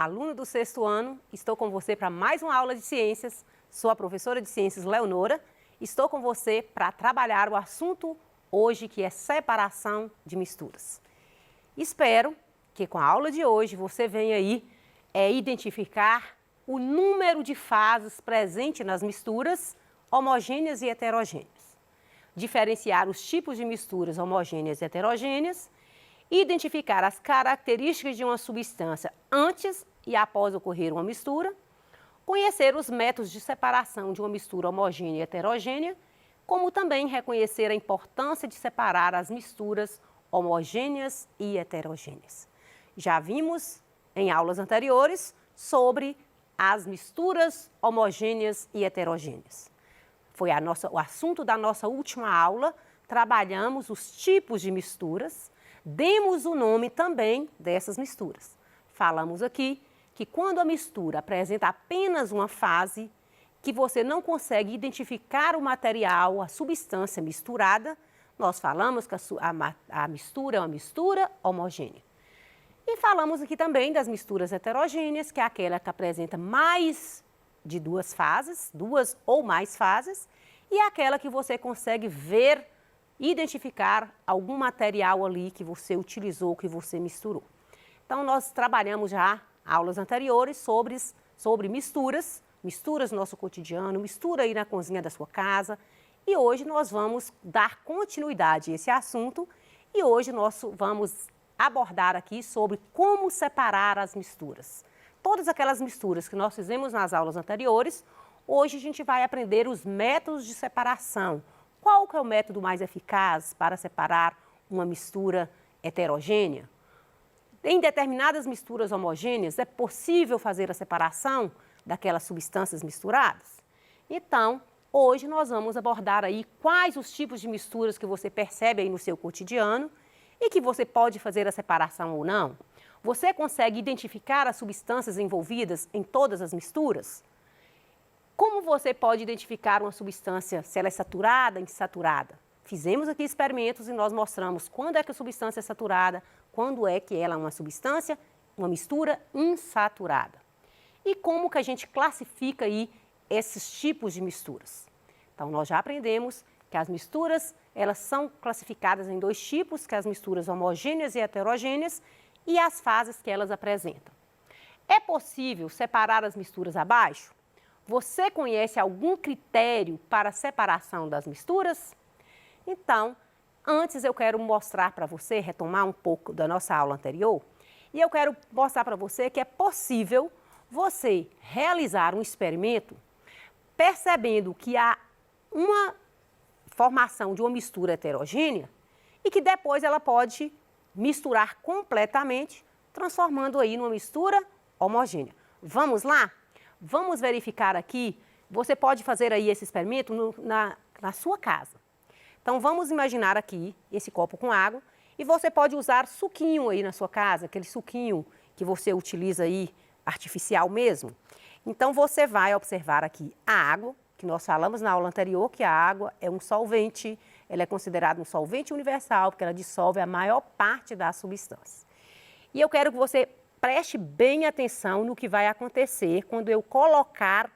aluno do 6º ano, estou com você para mais uma aula de ciências. Sou a professora de ciências Leonora. Estou com você para trabalhar o assunto hoje, que é separação de misturas. Espero que com a aula de hoje você venha aí identificar o número de fases presente nas misturas homogêneas e heterogêneas. Diferenciar os tipos de misturas homogêneas e heterogêneas, identificar as características de uma substância antes e após ocorrer uma mistura, conhecer os métodos de separação de uma mistura homogênea e heterogênea, como também reconhecer a importância de separar as misturas homogêneas e heterogêneas. Já vimos em aulas anteriores sobre as misturas homogêneas e heterogêneas. Foi o assunto da nossa última aula. Trabalhamos os tipos de misturas, demos o nome também dessas misturas. Falamos aqui que quando a mistura apresenta apenas uma fase, que você não consegue identificar o material, a substância misturada, nós falamos que a mistura é uma mistura homogênea. E falamos aqui também das misturas heterogêneas, que é aquela que apresenta mais de duas fases, duas ou mais fases, e é aquela que você consegue ver, identificar algum material ali que você utilizou, que você misturou. Então, nós trabalhamos já aulas anteriores sobre misturas no nosso cotidiano, mistura aí na cozinha da sua casa. E hoje nós vamos dar continuidade a esse assunto e hoje nós vamos abordar aqui sobre como separar as misturas. Todas aquelas misturas que nós fizemos nas aulas anteriores, hoje a gente vai aprender os métodos de separação. Qual que é o método mais eficaz para separar uma mistura heterogênea? Em determinadas misturas homogêneas, é possível fazer a separação daquelas substâncias misturadas? Então, hoje nós vamos abordar aí quais os tipos de misturas que você percebe aí no seu cotidiano e que você pode fazer a separação ou não. Você consegue identificar as substâncias envolvidas em todas as misturas? Como você pode identificar uma substância, se ela é saturada ou insaturada? Fizemos aqui experimentos e nós mostramos quando é que a substância é saturada, quando é que ela é uma substância, uma mistura insaturada. E como que a gente classifica aí esses tipos de misturas? Então, nós já aprendemos que as misturas, elas são classificadas em dois tipos, que é as misturas homogêneas e heterogêneas, e as fases que elas apresentam. É possível separar as misturas abaixo? Você conhece algum critério para a separação das misturas? Então, antes eu quero mostrar para você, retomar um pouco da nossa aula anterior, e eu quero mostrar para você que é possível você realizar um experimento percebendo que há uma formação de uma mistura heterogênea e que depois ela pode misturar completamente, transformando aí numa mistura homogênea. Vamos lá? Vamos verificar aqui. Você pode fazer aí esse experimento na sua casa. Então, vamos imaginar aqui esse copo com água e você pode usar suquinho aí na sua casa, aquele suquinho que você utiliza aí, artificial mesmo. Então, você vai observar aqui a água, que nós falamos na aula anterior, que a água é um solvente, ela é considerada um solvente universal, porque ela dissolve a maior parte das substâncias. E eu quero que você preste bem atenção no que vai acontecer quando eu colocar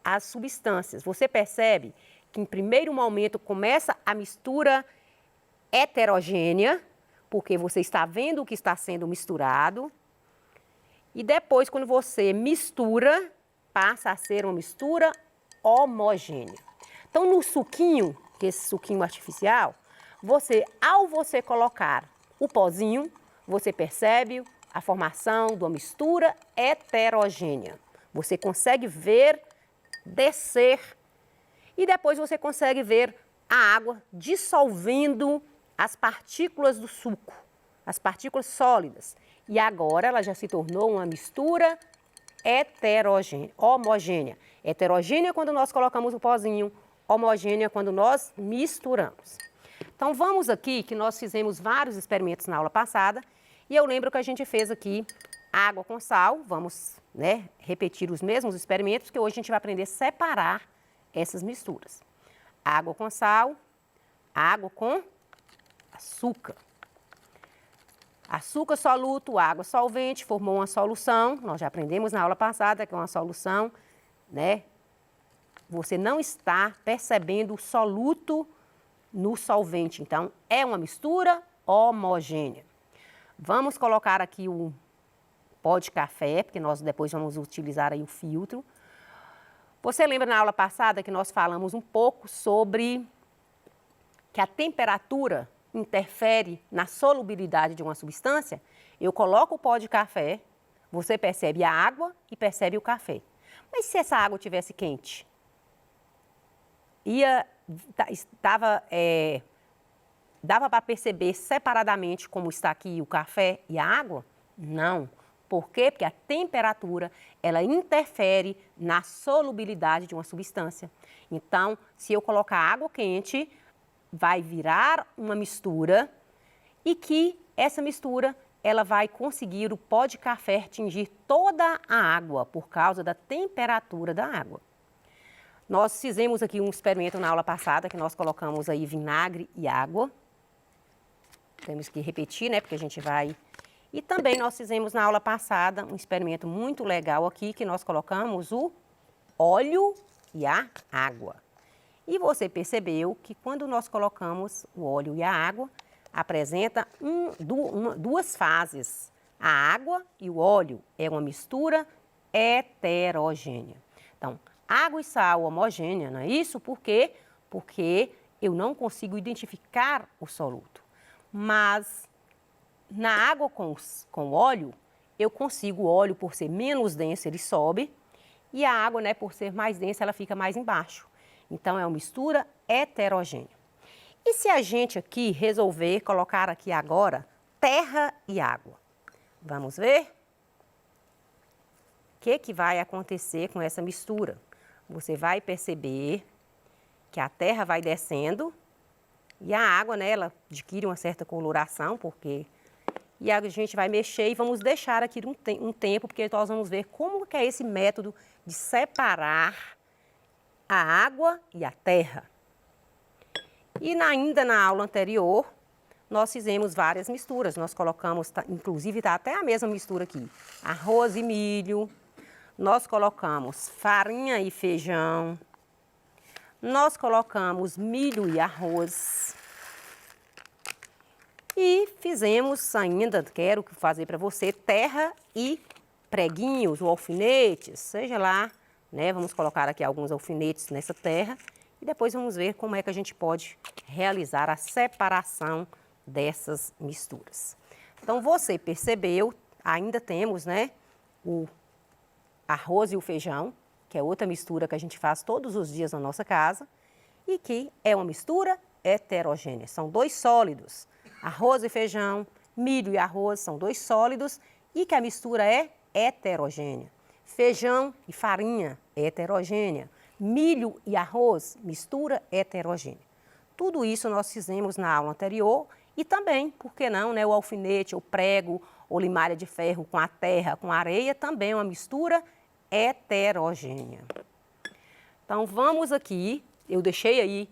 as substâncias. Você percebe que em primeiro momento começa a mistura heterogênea, porque você está vendo o que está sendo misturado. E depois, quando você mistura, passa a ser uma mistura homogênea. Então, no suquinho, que é esse suquinho artificial, ao você colocar o pozinho, você percebe a formação de uma mistura heterogênea. Você consegue ver descer e depois você consegue ver a água dissolvendo as partículas do suco, as partículas sólidas. E agora ela já se tornou uma mistura homogênea. Heterogênea quando nós colocamos o pozinho, homogênea quando nós misturamos. Então, vamos aqui que nós fizemos vários experimentos na aula passada e eu lembro que a gente fez aqui água com sal. Vamos, repetir os mesmos experimentos, que hoje a gente vai aprender a separar essas misturas. Água com sal, água com açúcar. Açúcar soluto, água solvente, formou uma solução. Nós já aprendemos na aula passada que é uma solução, né? Você não está percebendo o soluto no solvente. Então, é uma mistura homogênea. Vamos colocar aqui o pó de café, porque nós depois vamos utilizar aí o filtro. Você lembra na aula passada que nós falamos um pouco sobre que a temperatura interfere na solubilidade de uma substância? Eu coloco o pó de café, você percebe a água e percebe o café. Mas se essa água tivesse quente? Dava para perceber separadamente como está aqui o café e a água? Não. Por quê? Porque a temperatura, ela interfere na solubilidade de uma substância. Então, se eu colocar água quente, vai virar uma mistura e que essa mistura, ela vai conseguir o pó de café atingir toda a água por causa da temperatura da água. Nós fizemos aqui um experimento na aula passada, que nós colocamos aí vinagre e água. Temos que repetir, né, porque a gente vai... E também nós fizemos na aula passada um experimento muito legal aqui, que nós colocamos o óleo e a água. E você percebeu que quando nós colocamos o óleo e a água, apresenta duas fases. A água e o óleo é uma mistura heterogênea. Então, água e sal homogênea, não é isso? Por quê? Porque eu não consigo identificar o soluto. Mas na água com óleo, eu consigo, o óleo por ser menos denso, ele sobe, e a água, né, por ser mais densa, ela fica mais embaixo. Então, é uma mistura heterogênea. E se a gente aqui resolver colocar aqui agora terra e água? Vamos ver? O que vai acontecer com essa mistura? Você vai perceber que a terra vai descendo e a água, né, ela adquire uma certa coloração, porque... E a gente vai mexer e vamos deixar aqui um tempo, porque nós vamos ver como que é esse método de separar a água e a terra. E ainda na aula anterior, nós fizemos várias misturas. Nós colocamos, inclusive está até a mesma mistura aqui, arroz e milho. Nós colocamos farinha e feijão. Nós colocamos milho e arroz. E fizemos ainda, quero fazer para você, terra e preguinhos ou alfinetes, seja lá, né? Vamos colocar aqui alguns alfinetes nessa terra e depois vamos ver como é que a gente pode realizar a separação dessas misturas. Então, você percebeu, ainda temos, né, o arroz e o feijão, que é outra mistura que a gente faz todos os dias na nossa casa e que é uma mistura heterogênea. São dois sólidos. Arroz e feijão, milho e arroz são dois sólidos e que a mistura é heterogênea. Feijão e farinha, heterogênea. Milho e arroz, mistura heterogênea. Tudo isso nós fizemos na aula anterior e também, por que não, né, o alfinete, o prego, ou limalha de ferro com a terra, com a areia, também é uma mistura heterogênea. Então, vamos aqui, eu deixei aí,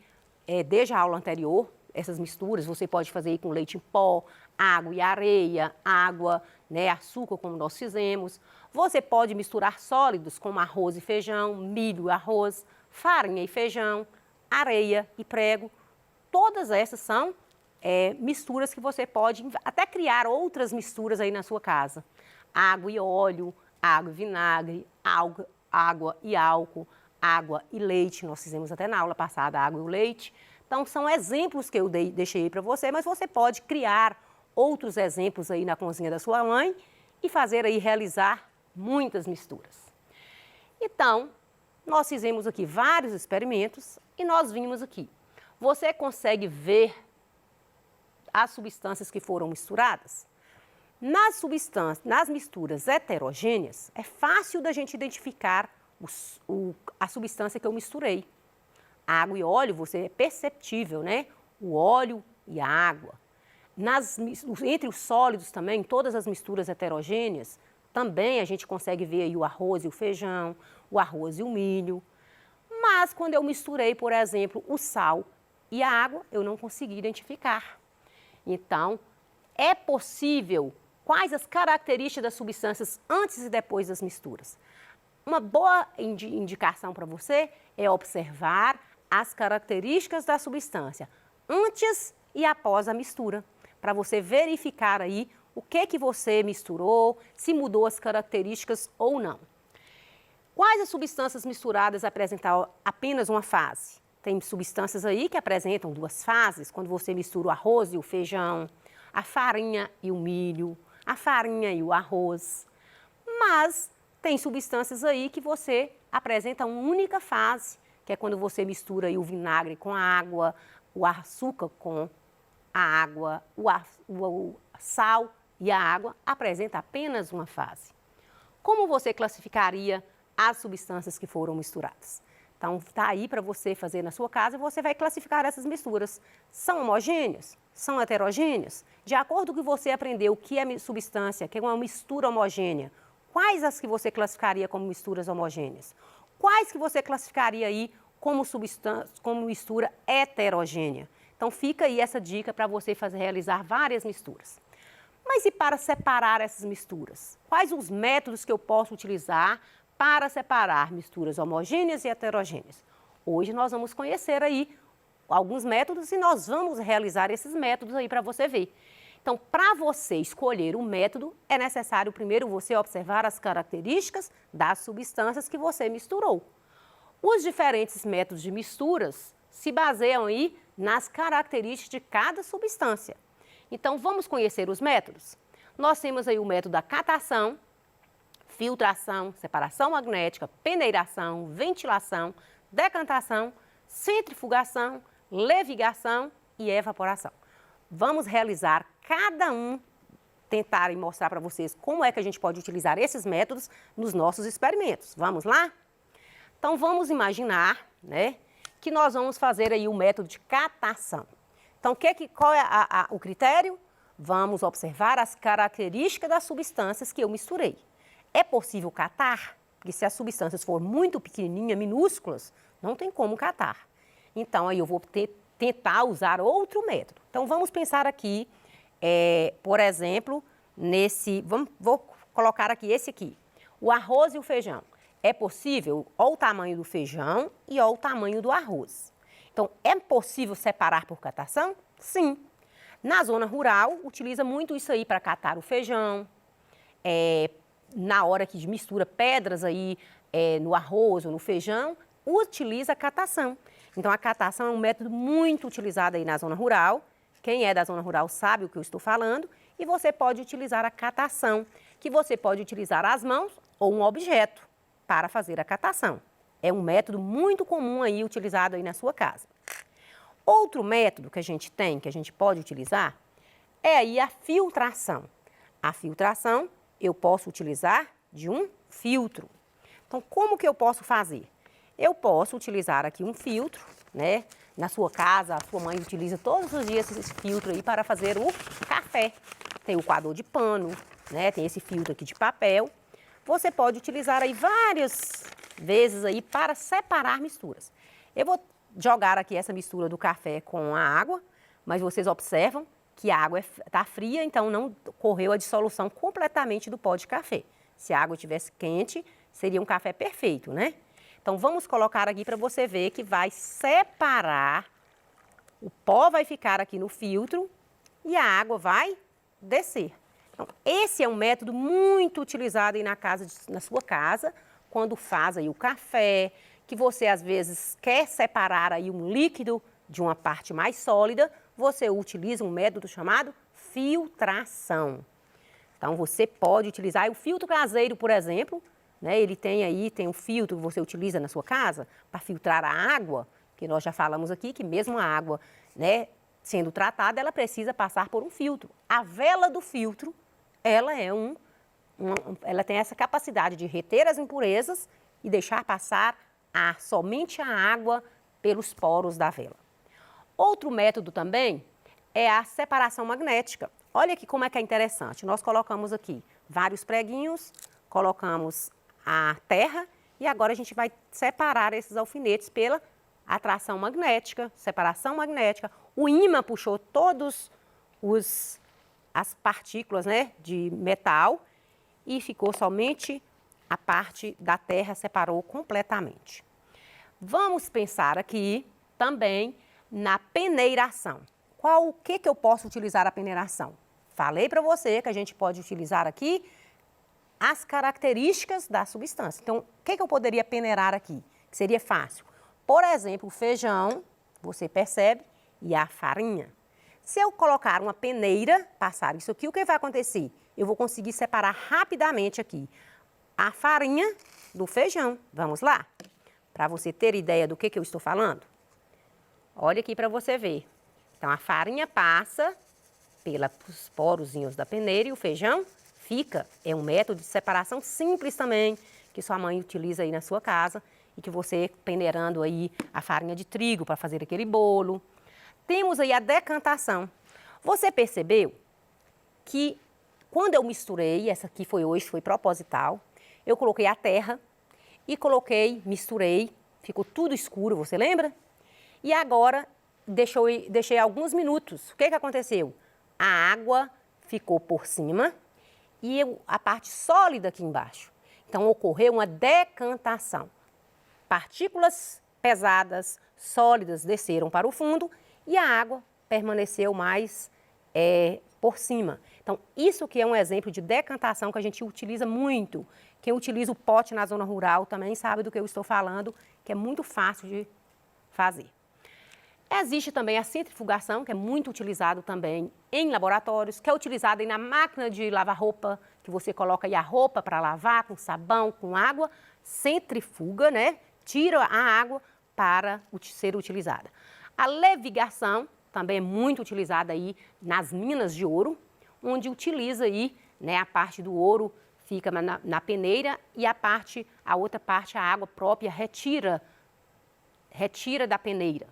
desde a aula anterior, essas misturas, você pode fazer aí com leite em pó, água e areia, água, né, açúcar, como nós fizemos. Você pode misturar sólidos como arroz e feijão, milho e arroz, farinha e feijão, areia e prego. Todas essas são misturas que você pode até criar outras misturas aí na sua casa. Água e óleo, água e vinagre, água e álcool, água e leite. Nós fizemos até na aula passada água e o leite. Então, são exemplos que eu deixei aí para você, mas você pode criar outros exemplos aí na cozinha da sua mãe e fazer aí, realizar muitas misturas. Então, nós fizemos aqui vários experimentos e nós vimos aqui. Você consegue ver as substâncias que foram misturadas? Nas misturas heterogêneas, é fácil da gente identificar a substância que eu misturei. Água e óleo, você é perceptível, né? O óleo e a água. Entre os sólidos também, todas as misturas heterogêneas, também a gente consegue ver aí o arroz e o feijão, o arroz e o milho. Mas quando eu misturei, por exemplo, o sal e a água, eu não consegui identificar. Então, É possível? Quais as características das substâncias antes e depois das misturas? Uma boa indicação para você é observar as características da substância antes e após a mistura, para você verificar aí o que você misturou, se mudou as características ou não. Quais as substâncias misturadas apresentam apenas uma fase? Tem substâncias aí que apresentam duas fases, quando você mistura o arroz e o feijão, a farinha e o milho, a farinha e o arroz. Mas tem substâncias aí que você apresenta uma única fase, que é quando você mistura aí o vinagre com a água, o açúcar com a água, o sal e a água, apresenta apenas uma fase. Como você classificaria as substâncias que foram misturadas? Então, está aí para você fazer na sua casa e você vai classificar essas misturas. São homogêneas? São heterogêneas? De acordo com o que você aprendeu, o que é substância, que é uma mistura homogênea, quais as que você classificaria como misturas homogêneas? Quais que você classificaria aí como mistura heterogênea? Então, fica aí essa dica para você realizar várias misturas. Mas e para separar essas misturas? Quais os métodos que eu posso utilizar para separar misturas homogêneas e heterogêneas? Hoje nós vamos conhecer aí alguns métodos e nós vamos realizar esses métodos aí para você ver. Então, para você escolher o método, é necessário primeiro você observar as características das substâncias que você misturou. Os diferentes métodos de misturas se baseiam aí nas características de cada substância. Então, vamos conhecer os métodos? Nós temos aí o método da catação, filtração, separação magnética, peneiração, ventilação, decantação, centrifugação, levigação e evaporação. Vamos realizar cada um, tentar mostrar para vocês como é que a gente pode utilizar esses métodos nos nossos experimentos. Vamos lá? Então, vamos imaginar, né, que nós vamos fazer aí o método de catação. Então, qual é o critério? Vamos observar as características das substâncias que eu misturei. É possível catar? Porque se as substâncias forem muito pequenininhas, minúsculas, não tem como catar. Então, aí eu vou tentar usar outro método. Então, vamos pensar aqui, por exemplo, vou colocar aqui esse aqui, o arroz e o feijão. É possível, olha o tamanho do feijão e olha o tamanho do arroz. Então, é possível separar por catação? Sim. Na zona rural, utiliza muito isso aí para catar o feijão, na hora que mistura pedras aí no arroz ou no feijão, utiliza a catação. Então, a catação é um método muito utilizado aí na zona rural. Quem é da zona rural sabe o que eu estou falando. E você pode utilizar a catação, que você pode utilizar as mãos ou um objeto para fazer a catação. É um método muito comum aí, utilizado aí na sua casa. Outro método que a gente tem, que a gente pode utilizar, é aí a filtração. A filtração eu posso utilizar de um filtro. Então, como que eu posso fazer? Eu posso utilizar aqui um filtro, né? Na sua casa, a sua mãe utiliza todos os dias esse filtro aí para fazer o café. Tem o coador de pano, né? Tem esse filtro aqui de papel. Você pode utilizar aí várias vezes aí para separar misturas. Eu vou jogar aqui essa mistura do café com a água, mas vocês observam que a água está fria, então não ocorreu a dissolução completamente do pó de café. Se a água estivesse quente, seria um café perfeito, né? Então, vamos colocar aqui para você ver que vai separar, o pó vai ficar aqui no filtro e a água vai descer. Então, esse é um método muito utilizado aí na sua casa, quando faz aí o café, que você às vezes quer separar aí um líquido de uma parte mais sólida, você utiliza um método chamado filtração. Então, você pode utilizar o filtro caseiro, por exemplo, né? Ele tem um filtro que você utiliza na sua casa para filtrar a água, que nós já falamos aqui, que mesmo a água, né, sendo tratada, ela precisa passar por um filtro. A vela do filtro, ela ela tem essa capacidade de reter as impurezas e deixar passar somente a água pelos poros da vela. Outro método também é a separação magnética. Olha aqui como é que é interessante. Nós colocamos aqui vários preguinhos, colocamos a terra e agora a gente vai separar esses alfinetes pela atração magnética, separação magnética. O ímã puxou todos as partículas, né, de metal e ficou somente a parte da terra, separou completamente. Vamos pensar aqui também na peneiração. O que eu posso utilizar a peneiração? Falei para você que a gente pode utilizar aqui as características da substância. Então, o que eu poderia peneirar aqui? Que seria fácil. Por exemplo, o feijão, você percebe, e a farinha. Se eu colocar uma peneira, passar isso aqui, o que vai acontecer? Eu vou conseguir separar rapidamente aqui a farinha do feijão. Vamos lá? Para você ter ideia do que eu estou falando. Olha aqui para você ver. Então, a farinha passa pelos porozinhos da peneira e o feijão fica. É um método de separação simples também, que sua mãe utiliza aí na sua casa e que você peneirando aí a farinha de trigo para fazer aquele bolo. Temos aí a decantação. Você percebeu que quando eu misturei, essa aqui foi hoje, foi proposital, eu coloquei a terra e misturei, ficou tudo escuro, você lembra? E agora deixei alguns minutos. O que aconteceu? A água ficou por cima e a parte sólida aqui embaixo. Então, ocorreu uma decantação. Partículas pesadas, sólidas, desceram para o fundo e a água permaneceu mais por cima. Então, isso que é um exemplo de decantação que a gente utiliza muito. Quem utiliza o pote na zona rural também sabe do que eu estou falando, que é muito fácil de fazer. Existe também a centrifugação, que é muito utilizado também em laboratórios, que é utilizada aí na máquina de lavar roupa, que você coloca aí a roupa para lavar com sabão, com água, centrifuga, né? Tira a água para ser utilizada. A levigação também é muito utilizada aí nas minas de ouro, onde utiliza aí, né, a parte do ouro fica na peneira e a outra parte, a água própria, retira da peneira.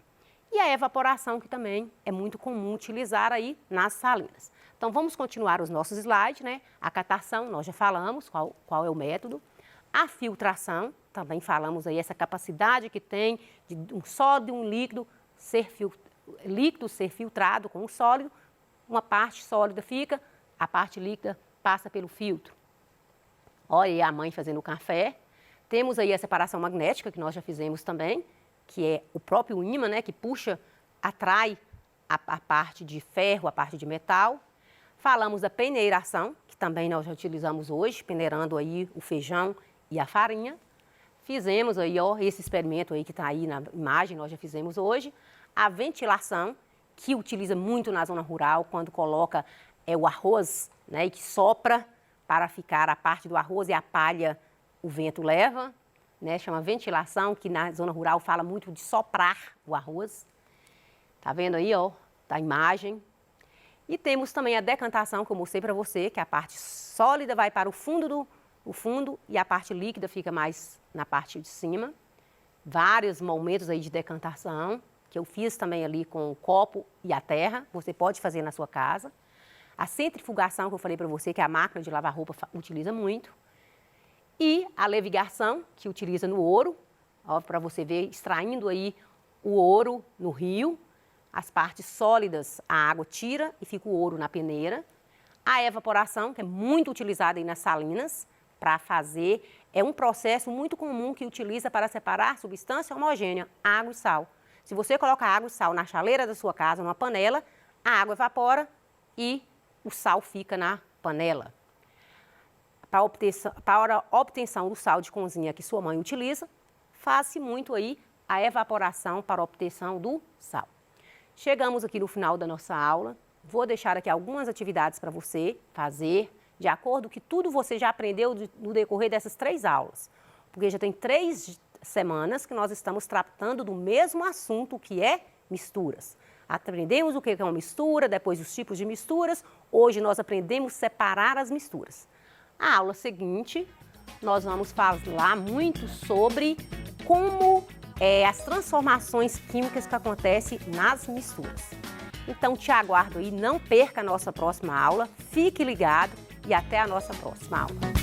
E a evaporação, que também é muito comum utilizar aí nas salinas. Então, vamos continuar os nossos slides, né? A catação, nós já falamos qual é o método. A filtração, também falamos aí essa capacidade que tem de um sólido e um líquido ser filtrado com um sólido. Uma parte sólida fica, a parte líquida passa pelo filtro. Olha aí a mãe fazendo o café. Temos aí a separação magnética, que nós já fizemos também, que é o próprio ímã, né, que puxa, atrai a parte de ferro, a parte de metal. Falamos da peneiração, que também nós já utilizamos hoje, peneirando aí o feijão e a farinha. Fizemos aí, ó, esse experimento aí que está aí na imagem, nós já fizemos hoje. A ventilação, que utiliza muito na zona rural, quando coloca o arroz, né, e que sopra para ficar a parte do arroz e a palha, o vento leva. Né, chama ventilação, que na zona rural fala muito de soprar o arroz. Tá vendo aí, ó, da imagem. E temos também a decantação, que eu mostrei para você, que a parte sólida vai para o fundo e a parte líquida fica mais na parte de cima. Vários momentos aí de decantação, que eu fiz também ali com o copo e a terra, você pode fazer na sua casa. A centrifugação, que eu falei para você, que a máquina de lavar roupa utiliza muito. E a levigação, que utiliza no ouro, para você ver, extraindo aí o ouro no rio, as partes sólidas a água tira e fica o ouro na peneira. A evaporação, que é muito utilizada aí nas salinas, para fazer, é um processo muito comum que utiliza para separar substância homogênea, água e sal. Se você coloca água e sal na chaleira da sua casa, numa panela, a água evapora e o sal fica na panela. Para a obtenção do sal de cozinha que sua mãe utiliza, faz-se muito aí a evaporação para a obtenção do sal. Chegamos aqui no final da nossa aula. Vou deixar aqui algumas atividades para você fazer, de acordo com que tudo você já aprendeu no decorrer dessas 3 aulas. Porque já tem 3 semanas que nós estamos tratando do mesmo assunto, que é misturas. Aprendemos o que é uma mistura, depois os tipos de misturas. Hoje nós aprendemos a separar as misturas. A aula seguinte, nós vamos falar muito sobre como as transformações químicas que acontecem nas misturas. Então, te aguardo aí, não perca a nossa próxima aula, fique ligado e até a nossa próxima aula.